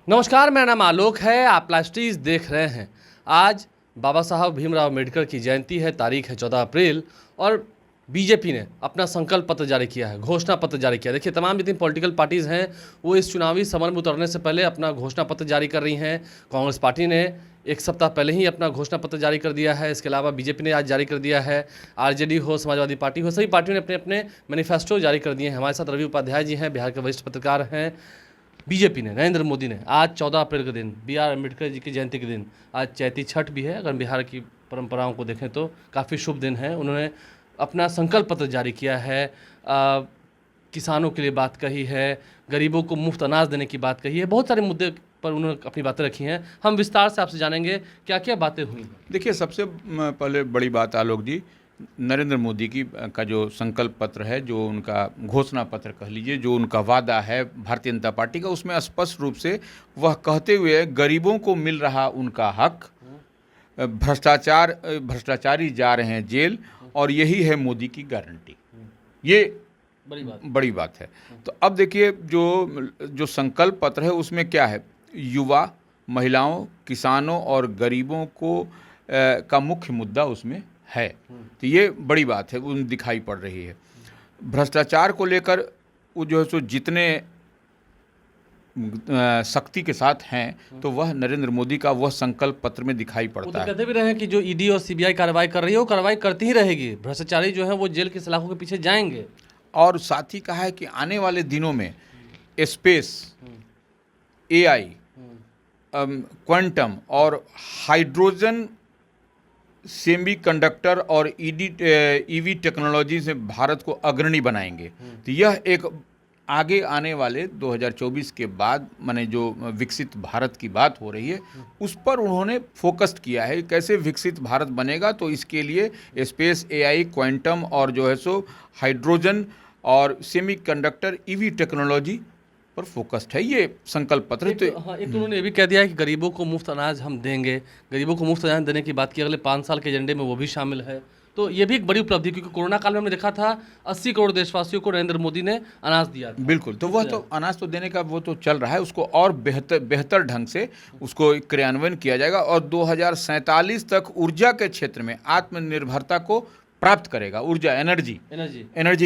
नमस्कार, मेरा नाम आलोक है। आप प्लास्टीज देख रहे हैं। आज बाबा साहब भीमराव अम्बेडकर की जयंती है। तारीख है 14 अप्रैल और बीजेपी ने अपना संकल्प पत्र जारी किया है, घोषणा पत्र जारी किया। देखिए, तमाम जितनी पॉलिटिकल पार्टीज़ हैं वो इस चुनावी समर में उतरने से पहले अपना घोषणा पत्र जारी कर रही हैं। कांग्रेस पार्टी ने एक सप्ताह पहले ही अपना घोषणा पत्र जारी कर दिया है। इसके अलावा बीजेपी ने आज जारी कर दिया है। आरजेडी हो, समाजवादी पार्टी हो, सभी पार्टियों ने अपने अपने मैनिफेस्टो जारी कर दिए हैं। हमारे साथ रवि उपाध्याय जी हैं, बिहार के वरिष्ठ पत्रकार हैं। बीजेपी ने, नरेंद्र मोदी ने आज 14 अप्रैल के दिन, बी आर अम्बेडकर जी की जयंती के दिन, आज चैती छठ भी है। अगर बिहार की परंपराओं को देखें तो काफ़ी शुभ दिन है। उन्होंने अपना संकल्प पत्र जारी किया है। किसानों के लिए बात कही है, गरीबों को मुफ्त अनाज देने की बात कही है। बहुत सारे मुद्दे पर उन्होंने अपनी बातें रखी हैं। हम विस्तार से आपसे जानेंगे क्या क्या बातें हुई हैं। देखिए, सबसे पहले बड़ी बात आलोक जी, नरेंद्र मोदी की का जो संकल्प पत्र है, जो उनका घोषणा पत्र कह लीजिए, जो उनका वादा है भारतीय जनता पार्टी का, उसमें स्पष्ट रूप से वह कहते हुए गरीबों को मिल रहा उनका हक, भ्रष्टाचारी जा रहे हैं जेल, और यही है मोदी की गारंटी। ये बड़ी बात है। तो अब देखिए, जो संकल्प पत्र है उसमें क्या है, युवा, महिलाओं, किसानों और गरीबों को का मुख्य मुद्दा उसमें है। तो ये बड़ी बात है, उन दिखाई पड़ रही है। भ्रष्टाचार को लेकर वो जो है सो जितने सख्ती के साथ हैं, तो वह नरेंद्र मोदी का वह संकल्प पत्र में दिखाई पड़ता है। कहते भी रहे हैं कि जो ईडी और सीबीआई कार्रवाई कर रही है वो कार्रवाई करती ही रहेगी। भ्रष्टाचारी जो है वो जेल की सलाखों के पीछे जाएंगे। और साथ ही कहा है कि आने वाले दिनों में स्पेस, एआई, क्वांटम और हाइड्रोजन सेमीकंडक्टर और ईवी टेक्नोलॉजी से भारत को अग्रणी बनाएंगे। तो यह एक आगे आने वाले 2024 के बाद माने जो विकसित भारत की बात हो रही है, उस पर उन्होंने फोकस्ड किया है। कैसे विकसित भारत बनेगा, तो इसके लिए स्पेस, एआई, क्वांटम और जो है सो हाइड्रोजन और सेमीकंडक्टर, ईवी टेक्नोलॉजी पर फोकस्ड है ये संकल्प पत्र। तो हाँ, एक तो उन्होंने ये भी कह दिया है कि गरीबों को मुफ्त अनाज हम देंगे। गरीबों को मुफ्त अनाज देने की बात की, अगले 5 साल के एजेंडे में वो भी शामिल है। तो ये भी एक बड़ी उपलब्धि, क्योंकि कोरोना काल में हमने देखा था 80 करोड़ देशवासियों को नरेंद्र मोदी ने अनाज दिया था। बिल्कुल, तो वह तो अनाज तो देने का वो तो चल रहा है, उसको और बेहतर ढंग से उसको क्रियान्वयन किया जाएगा और 2047 तक ऊर्जा के क्षेत्र में आत्मनिर्भरता को प्राप्त करेगा। ऊर्जा, एनर्जी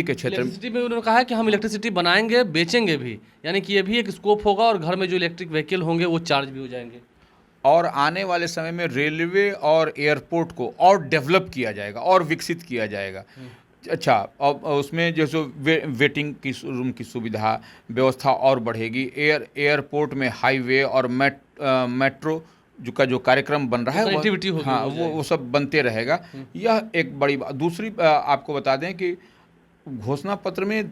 के क्षेत्र में उन्होंने कहा है कि हम इलेक्ट्रिसिटी बनाएंगे, बेचेंगे भी, यानी कि ये भी एक स्कोप होगा। और घर में जो इलेक्ट्रिक व्हीकल होंगे वो चार्ज भी हो जाएंगे। और आने वाले समय में रेलवे और एयरपोर्ट को और डेवलप किया जाएगा और विकसित किया जाएगा। अच्छा, अब उसमें जैसे वेटिंग की रूम की सुविधा व्यवस्था और बढ़ेगी। एयरपोर्ट में हाईवे और मेट्रो जो कार्यक्रम बन रहा है वो सब बनते रहेगा। यह एक बड़ी बात। दूसरी आपको बता दें कि घोषणा पत्र में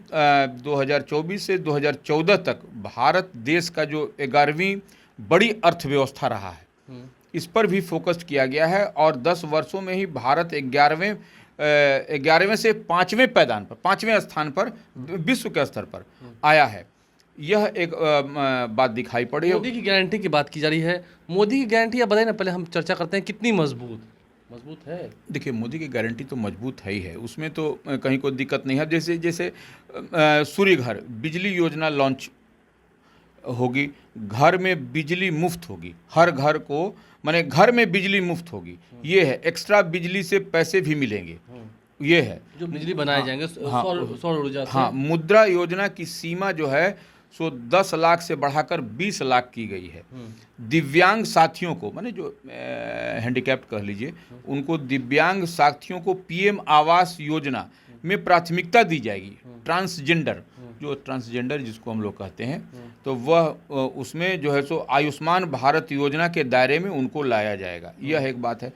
2024 से 2014 तक भारत देश का जो 11वीं बड़ी अर्थव्यवस्था रहा है, इस पर भी फोकस किया गया है। और 10 वर्षों में ही भारत 11वें से 5वें पैदान पर, 5वें स्थान पर विश्व के स्तर पर आया है। यह एक बात दिखाई पड़ी है। मोदी की गारंटी की बात की जा रही है। मोदी की गारंटी आप बताइए ना, पहले हम चर्चा करते हैं कितनी मजबूत है। देखिए, मोदी की गारंटी तो मजबूत है ही है, उसमें तो कहीं कोई दिक्कत नहीं है। जैसे सूर्य घर बिजली योजना लॉन्च होगी, घर में बिजली मुफ्त होगी, हर घर को माने घर में बिजली मुफ्त होगी। ये है, एक्स्ट्रा बिजली से पैसे भी मिलेंगे। ये है जो बिजली बनाए जाएंगे सौर ऊर्जा से। हाँ, मुद्रा योजना की सीमा जो है सो 10 लाख से बढ़ाकर 20 लाख की गई है। दिव्यांग साथियों को, माने जो हैंडीकैप्ड कह लीजिए, उनको दिव्यांग साथियों को पीएम आवास योजना में प्राथमिकता दी जाएगी। ट्रांसजेंडर जिसको हम लोग कहते हैं, तो वह उसमें जो है सो आयुष्मान भारत योजना के दायरे में उनको लाया जाएगा। यह एक बात है।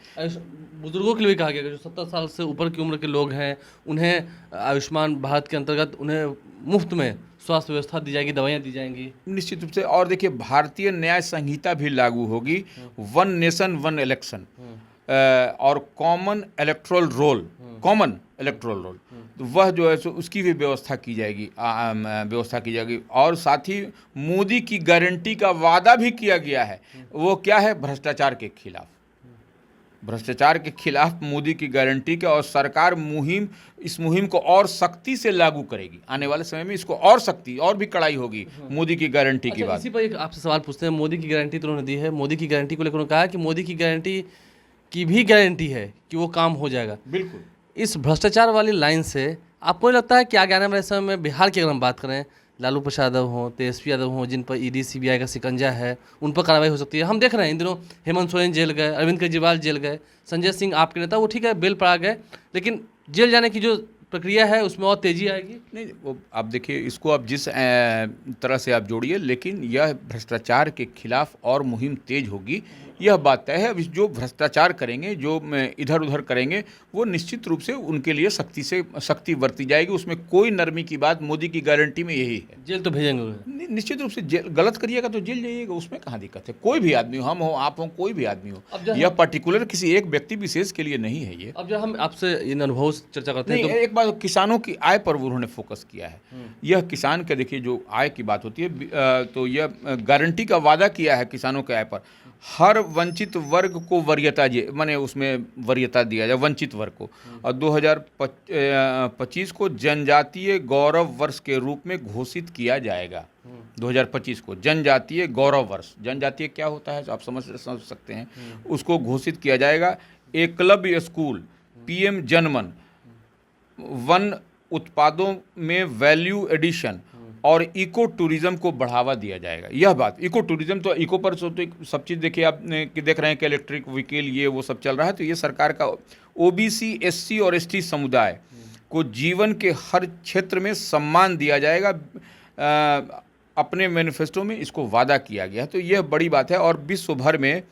बुजुर्गों के लिए भी कहा गया कि जो 70 साल से ऊपर की उम्र के लोग हैं, उन्हें आयुष्मान भारत के अंतर्गत उन्हें मुफ्त में स्वास्थ्य व्यवस्था दी जाएगी, दवाइयाँ दी जाएंगी निश्चित रूप से। और देखिए, भारतीय न्याय संहिता भी लागू होगी। 1 नेशन 1 इलेक्शन और कॉमन इलेक्टोरल रोल, तो वह जो है सो उसकी भी व्यवस्था की जाएगी। और साथ ही मोदी की गारंटी का वादा भी किया गया है। वो क्या है? भ्रष्टाचार के खिलाफ। भ्रष्टाचार के खिलाफ मोदी की गारंटी के, और सरकार इस मुहिम को और सख्ती से लागू करेगी। आने वाले समय में इसको और सख्ती और भी कड़ाई होगी मोदी की गारंटी की अच्छा, बात। इसी पर एक आपसे सवाल पूछते हैं। मोदी की गारंटी तो उन्होंने दी है, मोदी की गारंटी को लेकर उन्होंने कहा कि मोदी की गारंटी की भी गारंटी है कि वो काम हो जाएगा। बिल्कुल। इस भ्रष्टाचार वाली लाइन से आपको नहीं लगता है कि आगे आने वाले समय में बिहार की अगर हम बात करें, लालू प्रसाद यादव हों, तेजस्वी यादव हों, जिन पर ईडी सीबीआई का शिकंजा है, उन पर कार्रवाई हो सकती है? हम देख रहे हैं इन दिनों हेमंत सोरेन जेल गए, अरविंद केजरीवाल जेल गए, संजय सिंह आपके नेता वो ठीक है बेल पर आ गए, लेकिन जेल जाने की जो प्रक्रिया है उसमें और तेजी आएगी। नहीं, वो आप देखिए, इसको आप जिस तरह से आप जोड़िए, लेकिन यह भ्रष्टाचार के खिलाफ और मुहिम तेज होगी, यह बात तय है। अब जो भ्रष्टाचार करेंगे, जो इधर उधर करेंगे, वो निश्चित रूप से उनके लिए सख्ती बरती जाएगी। उसमें कोई नरमी की बात, मोदी की गारंटी में यही है। जेल तो भेजेंगे उन्हें। निश्चित रूप से जेल, गलत करिएगा तो जेल जाइएगा, उसमें कहाँ दिक्कत है। कोई भी आदमी हो, हम हो, आप हो, कोई भी आदमी हो, यह पर्टिकुलर किसी एक व्यक्ति विशेष के लिए नहीं है ये। अब जब हम आपसे इन अनुभव से चर्चा करते हैं नहीं, एक बात, किसानों की आय पर उन्होंने फोकस किया है। यह किसान के, देखिए जो आय की बात होती है, तो यह गारंटी का वादा किया है किसानों के आय पर। हर वंचित वर्ग को वरीयता, माने उसमें वरीयता दिया जाए वंचित वर्ग को, और 2025 को जनजातीय गौरव वर्ष के रूप में घोषित किया जाएगा। 2025 को जनजातीय गौरव वर्ष, जनजातीय क्या होता है आप समझ सकते हैं, उसको घोषित किया जाएगा। एकलव्य स्कूल, पीएम जनमन, वन उत्पादों में वैल्यू एडिशन और इको टूरिज्म को बढ़ावा दिया जाएगा। यह बात, इको टूरिज्म तो इको पर तो सब चीज़ देखिए, आप देख रहे हैं कि इलेक्ट्रिक व्हीकल ये वो सब चल रहा है। तो ये सरकार का ओबीसी, एससी और एसटी समुदाय को जीवन के हर क्षेत्र में सम्मान दिया जाएगा, अपने मैनिफेस्टो में इसको वादा किया गया। तो यह बड़ी बात है। और विश्व भर में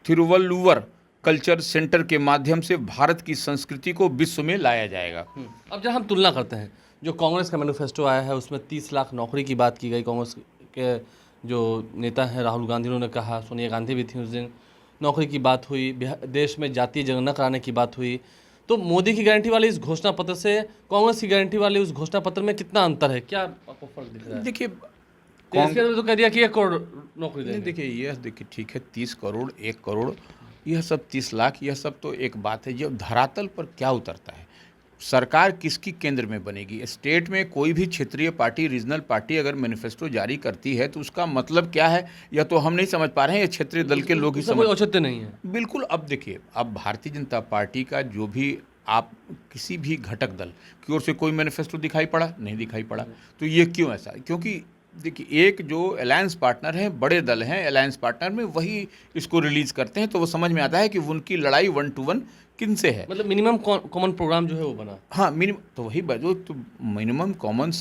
थिरुवल्लुवर कल्चर सेंटर के माध्यम से भारत की संस्कृति को विश्व में लाया जाएगा। अब जब हम तुलना करते हैं, जो कांग्रेस का मैनिफेस्टो आया है उसमें 30 लाख नौकरी की बात की गई। कांग्रेस के जो नेता हैं राहुल गांधी, उन्होंने कहा, सोनिया गांधी भी थी उस दिन, नौकरी की बात हुई, देश में जातीय जनगणना कराने की बात हुई। तो मोदी की गारंटी वाली इस घोषणा पत्र से कांग्रेस की गारंटी वाली उस घोषणा पत्र में कितना अंतर है? क्या आपको फर्क दिख रहा है? देखिए, तो कह दिया कि 1 करोड़ नौकरी देंगे। देखिए, यह देखिए ठीक है, 30 करोड़, 1 करोड़, यह सब 30 लाख, यह सब तो एक बात है। जब धरातल पर क्या उतरता है, सरकार किसकी केंद्र में बनेगी? स्टेट में कोई भी क्षेत्रीय पार्टी, रीजनल पार्टी अगर मैनिफेस्टो जारी करती है तो उसका मतलब क्या है, यह तो हम नहीं समझ पा रहे हैं। ये क्षेत्रीय दल के लोग ही समझ। कोई औचित्य नहीं है। बिल्कुल। अब देखिए, अब भारतीय जनता पार्टी का जो भी, आप किसी भी घटक दल की ओर से कोई मैनिफेस्टो दिखाई पड़ा? नहीं दिखाई पड़ा। तो ये क्यों ऐसा? क्योंकि देखिए, एक जो अलायंस पार्टनर हैं, बड़े दल हैं अलायंस पार्टनर में, वही इसको रिलीज करते हैं। तो वो समझ में आता है कि उनकी लड़ाई 1 to 1 किन से है। मतलब मिनिमम कॉमन प्रोग्राम जो है वो बना। हाँ, तो वही जो तो मिनिमम कॉमन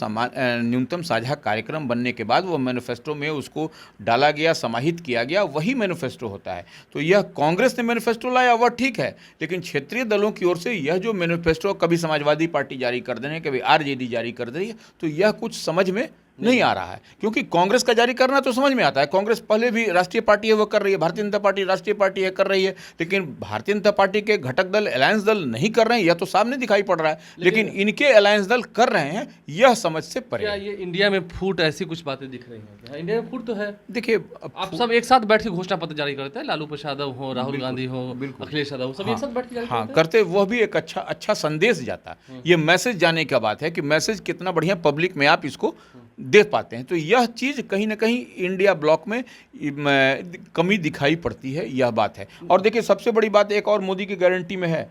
न्यूनतम साझा कार्यक्रम बनने के बाद वो मैनिफेस्टो में उसको डाला गया, समाहित किया गया, वही मैनिफेस्टो होता है। तो यह कांग्रेस ने मैनिफेस्टो लाया, वह ठीक है, लेकिन क्षेत्रीय दलों की ओर से यह जो मैनिफेस्टो कभी समाजवादी पार्टी जारी कर दे रही है, कभी आरजेडी जारी कर दे रही है, तो यह कुछ समझ में नहीं आ रहा है। क्योंकि कांग्रेस का जारी करना तो समझ में आता है, कांग्रेस पहले भी राष्ट्रीय पार्टी है वो कर रही है, भारतीय जनता पार्टी राष्ट्रीय पार्टी है कर रही है, लेकिन भारतीय जनता पार्टी के घटक दल, अलायंस दल नहीं कर रहे हैं, यह तो सामने दिखाई पड़ रहा है। लेकिन इनके अलायंस दल कर रहे हैं, यह समझ से परे। क्या ये इंडिया में फूट, ऐसी कुछ बातें दिख रही हैं क्या? इंडिया में फूट तो है। देखिए, आप सब एक साथ बैठ के घोषणा पत्र जारी करते हैं, लालू प्रसाद हो, राहुल गांधी हो, अखिलेश यादव, सब एक साथ बैठ के जारी हाँ करते, वह भी एक अच्छा संदेश जाता है। ये मैसेज जाने का बात है कि मैसेज कितना बढ़िया पब्लिक में आप इसको दे पाते हैं। तो यह चीज़ कहीं ना कहीं इंडिया ब्लॉक में कमी दिखाई पड़ती है, यह बात है। और देखिए, सबसे बड़ी बात एक और मोदी की गारंटी में है,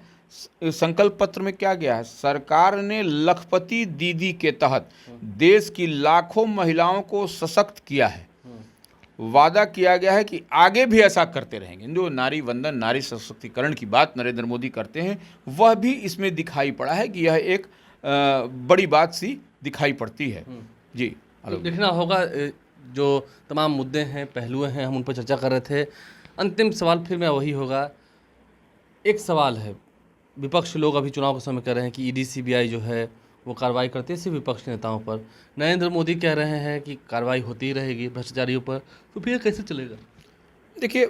संकल्प पत्र में क्या गया है, सरकार ने लखपति दीदी के तहत देश की लाखों महिलाओं को सशक्त किया है। वादा किया गया है कि आगे भी ऐसा करते रहेंगे। जो नारी वंदन, नारी सशक्तिकरण की बात नरेंद्र मोदी करते हैं, वह भी इसमें दिखाई पड़ा है कि यह एक बड़ी बात सी दिखाई पड़ती है। जी, तो देखना होगा, जो तमाम मुद्दे हैं, पहलू हैं, हम उन पर चर्चा कर रहे थे। अंतिम सवाल फिर मैं वही होगा। एक सवाल है, विपक्ष लोग अभी चुनाव के समय कह रहे हैं कि ईडी सीबीआई जो है वो कार्रवाई करती है सिर्फ विपक्ष के नेताओं पर। नरेंद्र मोदी कह रहे हैं कि कार्रवाई होती ही रहेगी भ्रष्टाचारियों पर। तो फिर कैसे चलेगा? देखिए,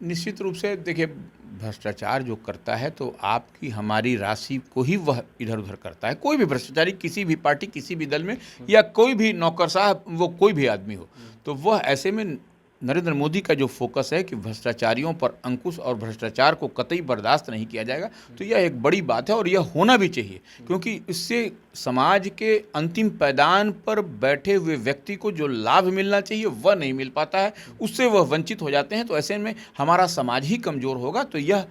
निश्चित रूप से देखिए, भ्रष्टाचार जो करता है तो आपकी हमारी राशि को ही वह इधर उधर करता है। कोई भी भ्रष्टाचारी किसी भी पार्टी, किसी भी दल में, या कोई भी नौकरशाह, वो कोई भी आदमी हो, तो वह ऐसे में नरेंद्र मोदी का जो फोकस है कि भ्रष्टाचारियों पर अंकुश और भ्रष्टाचार को कतई बर्दाश्त नहीं किया जाएगा, तो यह एक बड़ी बात है और यह होना भी चाहिए, क्योंकि इससे समाज के अंतिम पैदान पर बैठे हुए व्यक्ति को जो लाभ मिलना चाहिए वह नहीं मिल पाता है, उससे वह वंचित हो जाते हैं। तो ऐसे में हमारा समाज ही कमज़ोर होगा, तो यह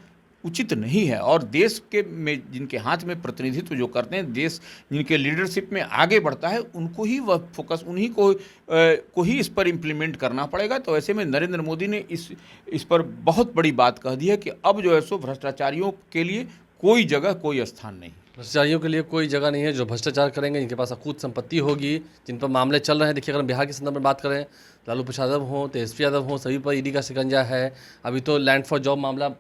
उचित नहीं है। और देश के में जिनके हाथ में प्रतिनिधित्व जो करते हैं, देश जिनके लीडरशिप में आगे बढ़ता है, उनको ही वह फोकस, उन्हीं को ही इस पर इम्प्लीमेंट करना पड़ेगा। तो ऐसे में नरेंद्र मोदी ने इस पर बहुत बड़ी बात कह दी है कि अब जो है सो भ्रष्टाचारियों के लिए कोई जगह, कोई स्थान नहीं। भ्रष्टाचारियों के लिए कोई जगह नहीं है। जो भ्रष्टाचार करेंगे, जिनके पास अकूत संपत्ति होगी, जिन पर मामले चल रहे हैं। देखिए, अगर बिहार के संदर्भ में बात करें, लालू प्रसाद यादव हों, तेजस्वी यादव हों, सभी पर ईडी का शिकंजा है। अभी तो लैंड फॉर जॉब मामला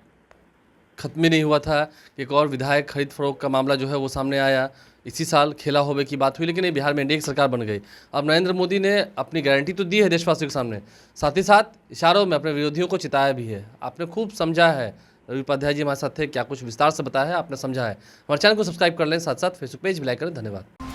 खत्म ही नहीं हुआ था, एक और विधायक खरीद फरोख्त का मामला जो है वो सामने आया। इसी साल खेला होवे की बात हुई, लेकिन ये बिहार में एनडीए की सरकार बन गई। अब नरेंद्र मोदी ने अपनी गारंटी तो दी है देशवासियों के सामने, साथ ही साथ इशारों में अपने विरोधियों को चिताया भी है। आपने खूब समझा है, रवि उपाध्याय जी हमारे साथ थे, क्या कुछ विस्तार से बताया है, आपने समझा है। हमारे चैनल को सब्सक्राइब कर लें, साथ साथ फेसबुक पेज भी लाइक करें। धन्यवाद।